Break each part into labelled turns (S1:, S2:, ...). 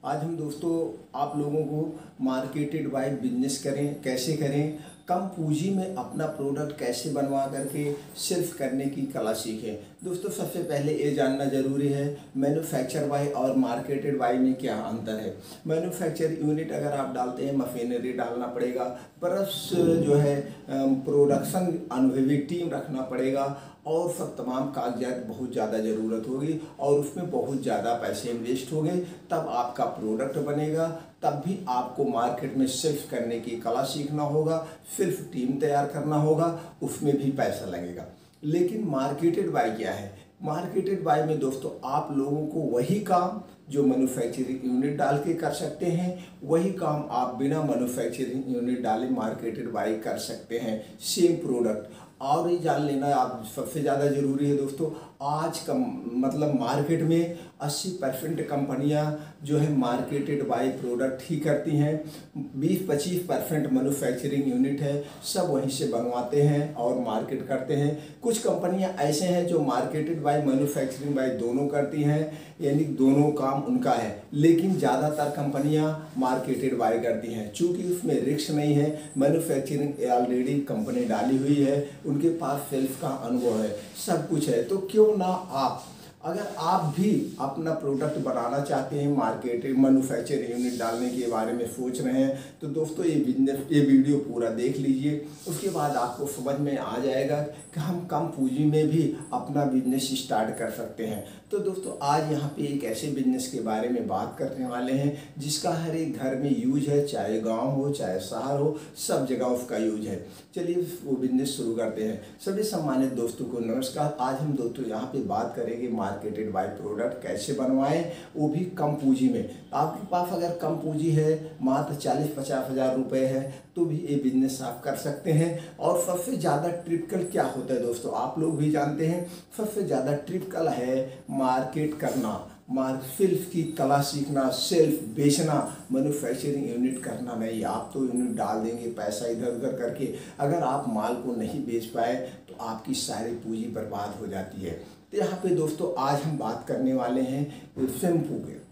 S1: आज हम दोस्तों आप लोगों को मार्केटेड बाय बिजनेस कैसे करें, कम पूंजी में अपना प्रोडक्ट कैसे बनवा करके सिर्फ करने की कला सीखें। दोस्तों सबसे पहले ये जानना ज़रूरी है मैन्युफैक्चर बाय और मार्केटेड बाय में क्या अंतर है। मैन्युफैक्चर यूनिट अगर आप डालते हैं मशीनरी डालना पड़ेगा, प्लस जो है प्रोडक्शन अनुभवी टीम रखना पड़ेगा और सब तमाम कागजात बहुत ज़्यादा ज़रूरत होगी और उसमें बहुत ज़्यादा पैसे इन्वेस्ट होंगे, तब आपका प्रोडक्ट बनेगा। तब भी आपको मार्केट में सिर्फ करने की कला सीखना होगा, सिर्फ टीम तैयार करना होगा, उसमें भी पैसा लगेगा। लेकिन मार्केटेड बाय क्या है? मार्केटेड बाय में दोस्तों आप लोगों को वही काम जो मैन्युफैक्चरिंग यूनिट डाल के कर सकते हैं, वही काम आप बिना मैन्युफैक्चरिंग यूनिट डाले मार्केटेड बाय कर सकते हैं, सेम प्रोडक्ट। और ये जान लेना आप सबसे ज़्यादा ज़रूरी है दोस्तों, आज का मतलब मार्केट में 80% कंपनियां जो है मार्केटेड बाय प्रोडक्ट ही करती हैं। 20-25% मैन्युफैक्चरिंग यूनिट है, सब वहीं से बनवाते हैं और मार्केट करते हैं। कुछ कंपनियां ऐसे हैं जो मार्केटेड बाय मैन्युफैक्चरिंग बाय दोनों करती हैं, यानी दोनों काम उनका है। लेकिन ज़्यादातर कंपनियां मार्केटेड बाय करती हैं, चूँकि उसमें रिस्क नहीं है, मैन्युफैक्चरिंग ऑलरेडी कंपनी डाली हुई है, उनके पास सेल्स का अनुभव है, सब कुछ है। तो क्यों ना अगर आप भी अपना प्रोडक्ट बनाना चाहते हैं, मार्केटिंग मैन्युफैक्चरिंग यूनिट डालने के बारे में सोच रहे हैं, तो दोस्तों ये वीडियो पूरा देख लीजिए। उसके बाद आपको समझ में आ जाएगा कि हम कम पूंजी में भी अपना बिजनेस स्टार्ट कर सकते हैं। तो दोस्तों आज यहाँ पे एक ऐसे बिजनेस के बारे में बात करने वाले हैं जिसका हर एक घर में यूज है, चाहे गाँव हो चाहे शहर हो, सब जगह उसका यूज है। चलिए वो बिजनेस शुरू करते हैं। सभी सम्मानित दोस्तों को नमस्कार। आज हम दोस्तों यहाँ पे बात करेंगे मार्केटेड बाय प्रोडक्ट कैसे बनवाएं, वो भी कम पूंजी में। आपके पास अगर कम पूंजी है, मात्र 40-50 हज़ार रुपये है, तो भी ये बिजनेस आप कर सकते हैं। और सबसे ज़्यादा ट्रिपिकल क्या होता है दोस्तों, आप लोग भी जानते हैं, सबसे ज़्यादा ट्रिपिकल है मार्केट करना, सेल्फ की कला सीखना, सेल्फ बेचना, मैन्युफैक्चरिंग यूनिट करना नहीं। आप तो यूनिट डाल देंगे पैसा इधर उधर करके, अगर आप माल को नहीं बेच पाए तो आपकी सारी पूंजी बर्बाद हो जाती है। तो यहाँ पे दोस्तों आज हम बात करने वाले हैं शैम्पू के।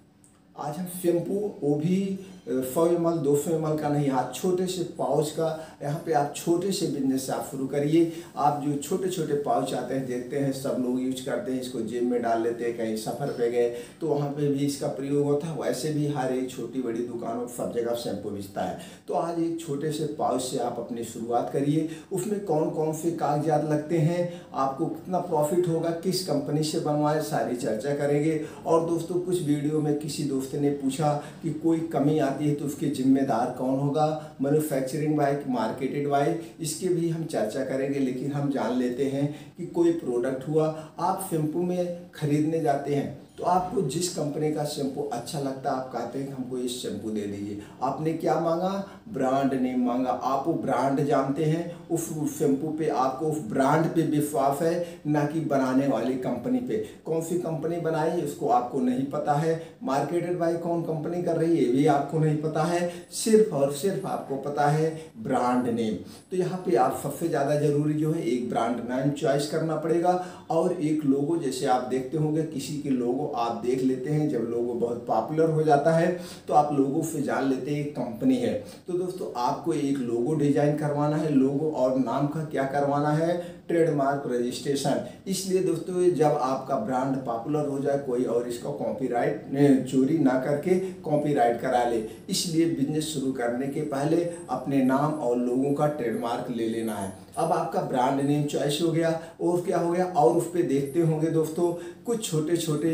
S1: आज हम शैम्पू, वो भी 100 ml 200 ml का नहीं, आज छोटे से पाउच का। यहाँ पे आप छोटे से बिजनेस से आप शुरू करिए। आप जो छोटे छोटे पाउच आते हैं, देखते हैं सब लोग यूज करते हैं, इसको जेब में डाल लेते हैं, कहीं सफ़र पे गए तो वहाँ पे भी इसका प्रयोग होता है। वैसे भी हर एक छोटी बड़ी दुकानों सब जगह शैम्पू बेचता है। तो आज एक छोटे से पाउच से आप अपनी शुरुआत करिए। उसमें कौन कौन से कागजात लगते हैं, आपको कितना प्रॉफिट होगा, किस कंपनी से बनवाए, सारी चर्चा करेंगे। और दोस्तों कुछ वीडियो में किसी दोस्त ने पूछा कि कोई कमी आती है तो उसके जिम्मेदार कौन होगा, मैन्युफैक्चरिंग बाय मार्केटेड बाय, इसके भी हम चर्चा करेंगे। लेकिन हम जान लेते हैं कि कोई प्रोडक्ट हुआ, आप शैम्पू में खरीदने जाते हैं तो आपको जिस कंपनी का शैम्पू अच्छा लगता है आप कहते हैं कि हमको ये शैम्पू दे दीजिए। आपने क्या मांगा? ब्रांड नेम मांगा। आप वो ब्रांड जानते हैं, उस शैम्पू पे आपको उस ब्रांड पे विश्वास है, ना कि बनाने वाली कंपनी पे। कौन सी कंपनी बनाई उसको आपको नहीं पता है, मार्केटेड बाय कौन कंपनी कर रही है ये भी आपको नहीं पता है, सिर्फ और सिर्फ आपको पता है ब्रांड नेम। तो यहाँ पे आप सबसे ज़्यादा जरूरी जो है एक ब्रांड नेम चॉइस करना पड़ेगा और एक लोगो। जैसे आप देखते होंगे किसी के लोगो आप देख लेते हैं, जब लोगो बहुत पॉपुलर हो जाता है तो आप लोगों से जान लेते हैं एक कंपनी है। तो दोस्तों आपको एक लोगो डिजाइन करवाना है, लोगो और नाम का क्या करवाना है, ट्रेडमार्क रजिस्ट्रेशन। इसलिए दोस्तों जब आपका ब्रांड पॉपुलर हो जाए, कोई और इसका कॉपीराइट चोरी ना करके कॉपीराइट करा ले। इसलिए बिजनेस शुरू करने के पहले अपने नाम और लोगों का ट्रेडमार्क ले लेना है। अब आपका ब्रांड नेम चॉइस हो गया और क्या हो गया, और उस पर देखते होंगे दोस्तों कुछ छोटे छोटे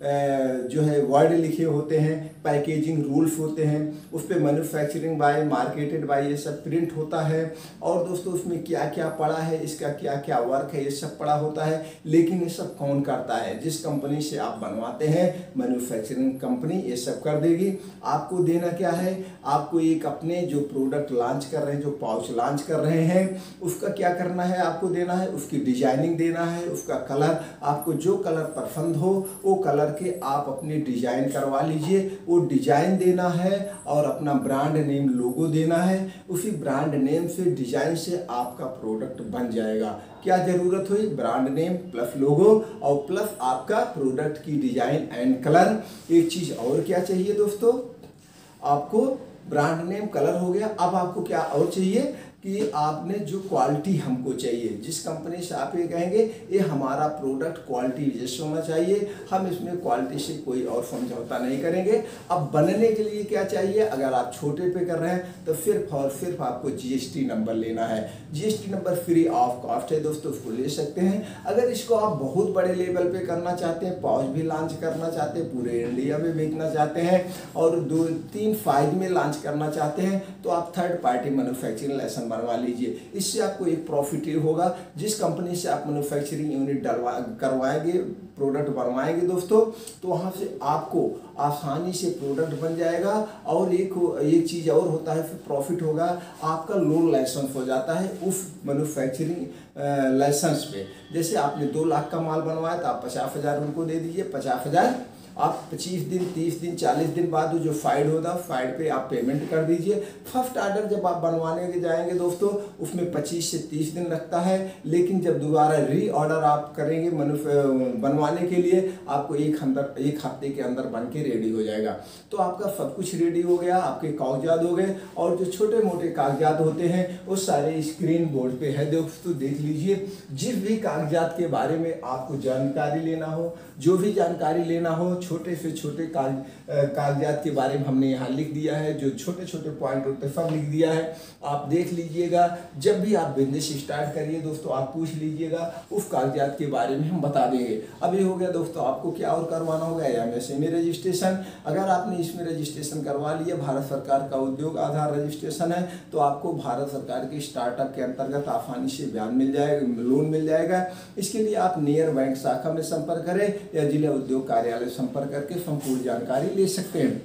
S1: जो है वर्ड लिखे होते हैं, पैकेजिंग रूल्स होते हैं, उस पर मैन्युफैक्चरिंग बाय मार्केटेड बाय ये सब प्रिंट होता है। और दोस्तों उसमें क्या क्या पड़ा है, इसका क्या क्या वर्क है, ये सब पड़ा होता है। लेकिन ये सब कौन करता है? जिस कंपनी से आप बनवाते हैं, मैन्युफैक्चरिंग कंपनी ये सब कर देगी। आपको देना क्या है, आपको एक अपने जो प्रोडक्ट लॉन्च कर रहे हैं, जो पाउच लॉन्च कर रहे हैं, उसका क्या करना है, आपको देना है उसकी डिजाइनिंग देना है, उसका कलर, आपको जो कलर पसंद हो वो कलर करके आप अपनी डिजाइन करवा लीजिए। वो डिजाइन देना है और अपना ब्रांड नेम लोगो देना है। उसी ब्रांड नेम से डिजाइन से आपका प्रोडक्ट बन जाएगा। क्या जरूरत हुई? ब्रांड नेम प्लस लोगो और प्लस आपका प्रोडक्ट की डिजाइन एंड कलर। एक चीज और क्या चाहिए दोस्तों, आपको ब्रांड नेम कलर हो गया। अब आपको क्या और चाहिए कि आपने जो क्वालिटी हमको चाहिए, जिस कंपनी से आप ये कहेंगे ये हमारा प्रोडक्ट क्वालिटी जैसे होना चाहिए, हम इसमें क्वालिटी से कोई और समझौता नहीं करेंगे। अब बनने के लिए क्या चाहिए, अगर आप छोटे पे कर रहे हैं तो सिर्फ और सिर्फ आपको जीएसटी नंबर लेना है। GST number free of cost है दोस्तों, उसको ले सकते हैं। अगर इसको आप बहुत बड़े लेवल पे करना चाहते हैं, पाउच भी लॉन्च करना चाहते हैं, पूरे इंडिया में बेचना चाहते हैं और 2-3 फाइल में लॉन्च करना चाहते हैं, तो आप थर्ड पार्टी मैन्युफैक्चरिंग लाइसेंस बनवा लीजिए। इससे आपको एक प्रॉफिट ये होगा, जिस कंपनी से आप मैन्युफैक्चरिंग यूनिट करवाएंगे, प्रोडक्ट बनवाएंगे दोस्तों, तो वहाँ से आपको आसानी से प्रोडक्ट बन जाएगा। और एक चीज़ और होता है, फिर प्रॉफिट होगा, आपका लोन लाइसेंस हो जाता है उस मैन्युफैक्चरिंग लाइसेंस पे। जैसे आपने 2 लाख का माल बनवाया तो आप 50,000 उनको दे दीजिए। 50,000 आप 25 दिन, 30 दिन, 40 दिन बाद जो फाइल होता है, फाइल पे आप पेमेंट कर दीजिए। फर्स्ट ऑर्डर जब आप बनवाने के जाएंगे दोस्तों, उसमें 25 से 30 दिन लगता है, लेकिन जब दोबारा री ऑर्डर आप करेंगे बनवाने के लिए, आपको एक हफ्ते के अंदर बन के रेडी हो जाएगा। तो आपका सब कुछ रेडी हो गया, आपके कागजात हो गए, और जो छोटे मोटे कागजात होते हैं वो सारे स्क्रीन बोर्ड पे है दोस्तों, देख लीजिए। जिस भी कागजात के बारे में आपको जानकारी लेना हो, जो भी जानकारी लेना हो, छोटे से छोटे कागजात के बारे में हमने यहाँ लिख दिया है। जो छोटे छोटे पॉइंट होते हैं सब लिख दिया है, आप देख लीजिएगा। जब भी आप बिजनेस स्टार्ट करिए दोस्तों, आप पूछ लीजिएगा, उस कागजात के बारे में हम बता देंगे। अब ये हो गया दोस्तों, आपको क्या और करवाना होगा, एमएसएमई रजिस्ट्रेशन। अगर आपने इसमें रजिस्ट्रेशन करवा लिया, भारत सरकार का उद्योग आधार रजिस्ट्रेशन है, तो आपको भारत सरकार के स्टार्टअप के अंतर्गत आसानी से ब्याज मिल जाएगा, लोन मिल जाएगा। इसके लिए आप नियर बैंक शाखा में संपर्क करें या जिला उद्योग कार्यालय संपर्क करके संपूर्ण जानकारी ले सकते हैं।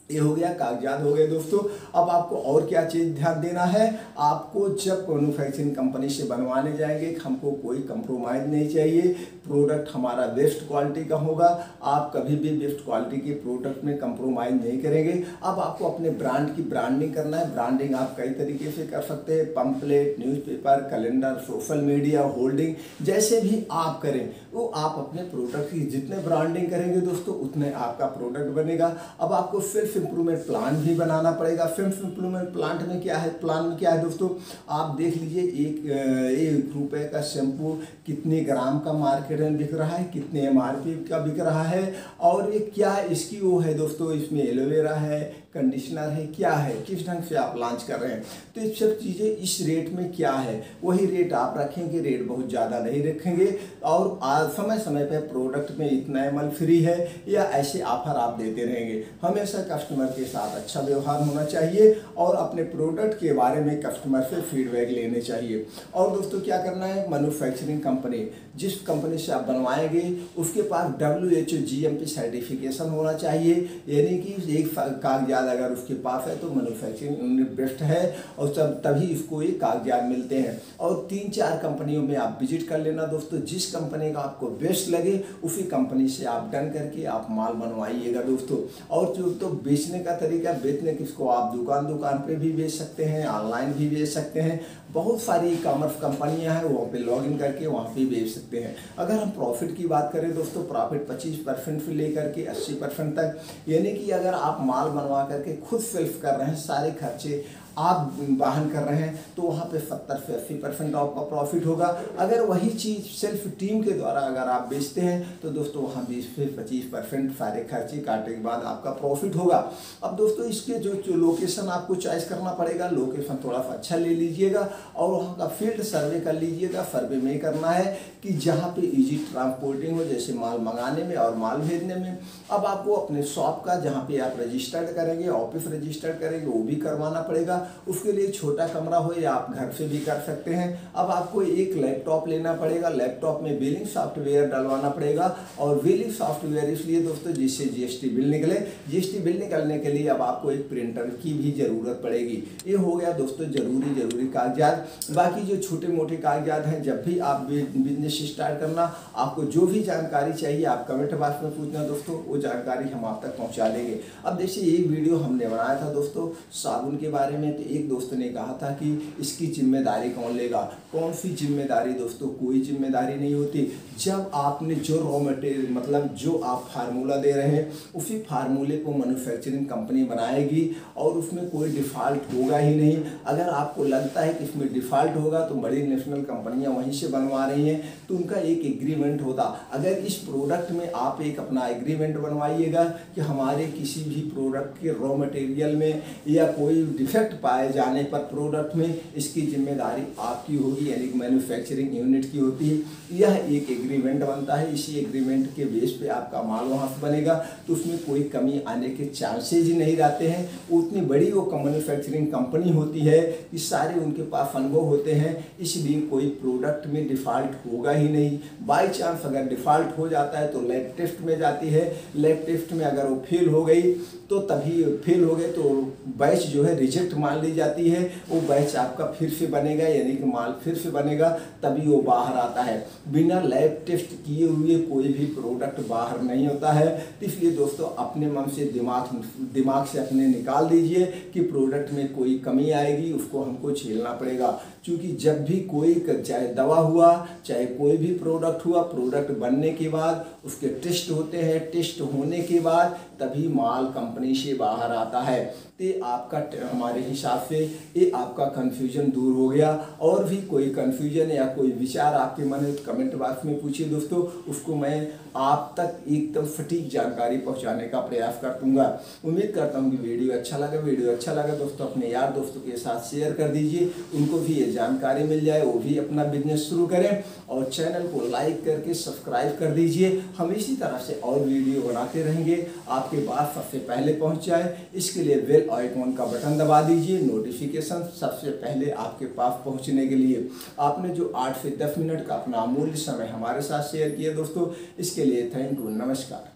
S1: ये हो गया, कागजात हो गए दोस्तों। अब आपको और क्या चीज़ ध्यान देना है, आपको जब मैन्युफैक्चरिंग कंपनी से बनवाने जाएंगे, हमको कोई कंप्रोमाइज़ नहीं चाहिए। प्रोडक्ट हमारा बेस्ट क्वालिटी का होगा, आप कभी भी बेस्ट क्वालिटी के प्रोडक्ट में कंप्रोमाइज़ नहीं करेंगे। अब आपको अपने ब्रांड की ब्रांडिंग करना है। ब्रांडिंग आप कई तरीके से कर सकते हैं, pamphlet, newspaper, calendar, social media, holding, जैसे भी आप करें वो आप अपने प्रोडक्ट की जितने ब्रांडिंग करेंगे दोस्तों, उतने आपका प्रोडक्ट बनेगा। अब आपको सेल्फ इंप्रूवमेंट प्लान भी बनाना पड़ेगा। सेल्फ इंप्रूवमेंट प्लान में क्या है दोस्तों, आप देख लीजिए, एक रुपए का शैम्पू कितने ग्राम का मार्केट में बिक रहा है, कितने एमआरपी का बिक रहा है, और ये क्या इसकी वो है दोस्तों, इसमें एलोवेरा है, कंडीशनर है, क्या है, किस ढंग से आप लॉन्च कर रहे हैं। तो ये सब चीज़ें इस रेट में क्या है, वही रेट आप रखेंगे, रेट बहुत ज़्यादा नहीं रखेंगे। और समय समय पर प्रोडक्ट में इतना एमएल फ्री है या ऐसे ऑफर आप देते रहेंगे। हमेशा कस्टमर के साथ अच्छा व्यवहार होना चाहिए और अपने प्रोडक्ट के बारे में कस्टमर से फीडबैक लेने चाहिए। और दोस्तों क्या करना है, मैन्युफैक्चरिंग कंपनी जिस कंपनी से आप बनवाएंगे उसके पास WHO GMP सर्टिफिकेशन होना चाहिए, यानी कि एक कागजात अगर उसके पास है तो मैन्युफैक्चरिंग यूनिट बेस्ट है, और तभी इसको ये कागजात मिलते हैं। और 3-4 कंपनियों में आप विजिट कर लेना दोस्तों, जिस कंपनी का आपको बेस्ट लगे उसी कंपनी से आप डन करके आप माल बनवाइएगा दोस्तों। और जो तो बेचने का तरीका, बेचने किसको आप दुकान पे भी बेच सकते हैं, ऑनलाइन भी बेच सकते हैं। बहुत सारी ई कॉमर्स कंपनियां हैं, वहाँ पे लॉगिन करके वहाँ पे बेच सकते हैं। अगर हम प्रॉफिट की बात करें दोस्तों, प्रॉफिट 25% से लेकर के 80% तक, यानी कि अगर आप माल बनवा करके खुद सेल्फ कर रहे हैं, सारे खर्चे आप वाहन कर रहे हैं, तो वहाँ पे 70 से 80% आपका प्रॉफिट होगा। अगर वही चीज़ सेल्फ टीम के द्वारा अगर आप बेचते हैं तो दोस्तों वहाँ 20 से 25% सारे खर्चे काटने के बाद आपका प्रॉफिट होगा। अब दोस्तों इसके जो लोकेशन आपको चॉइस करना पड़ेगा, लोकेशन थोड़ा सा अच्छा ले लीजिएगा और वहाँ का फील्ड सर्वे कर लीजिएगा। सर्वे में करना है कि जहाँ पे इजी ट्रांसपोर्टिंग हो, जैसे माल मंगाने में और माल भेजने में। अब आपको अपने शॉप का जहाँ पे आप रजिस्टर्ड करेंगे, ऑफिस रजिस्टर्ड करेंगे, वो भी करवाना पड़ेगा। उसके लिए छोटा कमरा हो या आप घर से भी कर सकते हैं। अब आपको एक लैपटॉप लेना पड़ेगा, लैपटॉप में बिलिंग सॉफ्टवेयर डलवाना पड़ेगा और बिलिंग सॉफ्टवेयर इसलिए दोस्तों जिससे जीएसटी बिल निकले। जीएसटी बिल निकलने के लिए अब आपको एक प्रिंटर की भी ज़रूरत पड़ेगी। ये हो गया दोस्तों ज़रूरी कागजात। बाकी जो छोटे मोटे कागजात हैं, जब भी आप बिजनेस स्टार्ट करना, आपको जो भी जानकारी चाहिए आप कमेंट बॉक्स में पूछना दोस्तों, वो जानकारी हम आप तक पहुंचा देंगे। अब देखिए एक वीडियो हमने बनाया था दोस्तों साबुन के बारे में, तो एक दोस्त ने कहा था कि इसकी जिम्मेदारी कौन लेगा। कौन सी जिम्मेदारी दोस्तों, कोई जिम्मेदारी नहीं होती। जब आपने जो रॉ मटेरियल मतलब जो आप फार्मूला दे रहे हैं उसी फार्मूले को मैन्युफैक्चरिंग कंपनी बनाएगी और उसमें कोई डिफ़ॉल्ट होगा ही नहीं। अगर आपको लगता है कि इसमें डिफ़ॉल्ट होगा तो बड़ी नेशनल कंपनियां वहीं से बनवा रही हैं, तो उनका एक एग्रीमेंट होता। अगर इस प्रोडक्ट में आप एक अपना एग्रीमेंट बनवाइएगा कि हमारे किसी भी प्रोडक्ट के रॉ मटेरियल में या कोई डिफेक्ट पाए जाने पर प्रोडक्ट में इसकी जिम्मेदारी आपकी होगी, यानी मैन्युफैक्चरिंग यूनिट की होती है। यह एक एग्रीमेंट बनता है, इसी एग्रीमेंट के बेस पे आपका माल वहाँ से बनेगा, तो उसमें कोई कमी आने के चांसेज ही नहीं रहते हैं। उतनी बड़ी वो मैन्युफैक्चरिंग कंपनी होती है कि सारे उनके पास अनुभव होते हैं, इसलिए कोई प्रोडक्ट में डिफ़ॉल्ट होगा ही नहीं। बाई चांस अगर डिफ़ॉल्ट हो जाता है तो लैब टेस्ट में जाती है, लैब टेस्ट में अगर वो फेल हो गई तो तभी फेल हो गए तो बैच जो है रिजेक्ट मान ली जाती है। वो बैच आपका फिर से बनेगा, यानी कि माल फिर से बनेगा, तभी वो बाहर आता है। बिना लैब टेस्ट किए हुए कोई भी प्रोडक्ट बाहर नहीं होता है। तो इसलिए दोस्तों अपने मन से दिमाग से अपने निकाल दीजिए कि प्रोडक्ट में कोई कमी आएगी उसको हमको झेलना पड़ेगा। क्योंकि जब भी कोई चाहे दवा हुआ चाहे कोई भी प्रोडक्ट हुआ, प्रोडक्ट बनने के बाद उसके टेस्ट होते हैं, टेस्ट होने के बाद तभी माल कंपनी से बाहर आता है। तो आपका हमारे हिसाब से ये आपका कन्फ्यूजन दूर हो गया। और भी कोई कन्फ्यूजन या कोई विचार आपके मन में कमेंट बॉक्स में पूछिए दोस्तों, उसको मैं आप तक एकदम सटीक जानकारी पहुंचाने का प्रयास कर दूंगा। उम्मीद करता हूं कि वीडियो अच्छा लगा दोस्तों अपने यार दोस्तों के साथ शेयर कर दीजिए, उनको भी ये जानकारी मिल जाए, वो भी अपना बिजनेस शुरू करें। और चैनल को लाइक करके सब्सक्राइब कर दीजिए। हम इसी तरह से और वीडियो बनाते रहेंगे, आपके पास सबसे पहले पहुंच जाए। इसके लिए बेल आइकॉन का बटन दबा दीजिए, नोटिफिकेशन सबसे पहले आपके पास पहुंचने के लिए। आपने जो 8 से 10 मिनट का अपना अमूल्य समय हमारे साथ शेयर किया दोस्तों, इसके लिए थैंक यू, नमस्कार।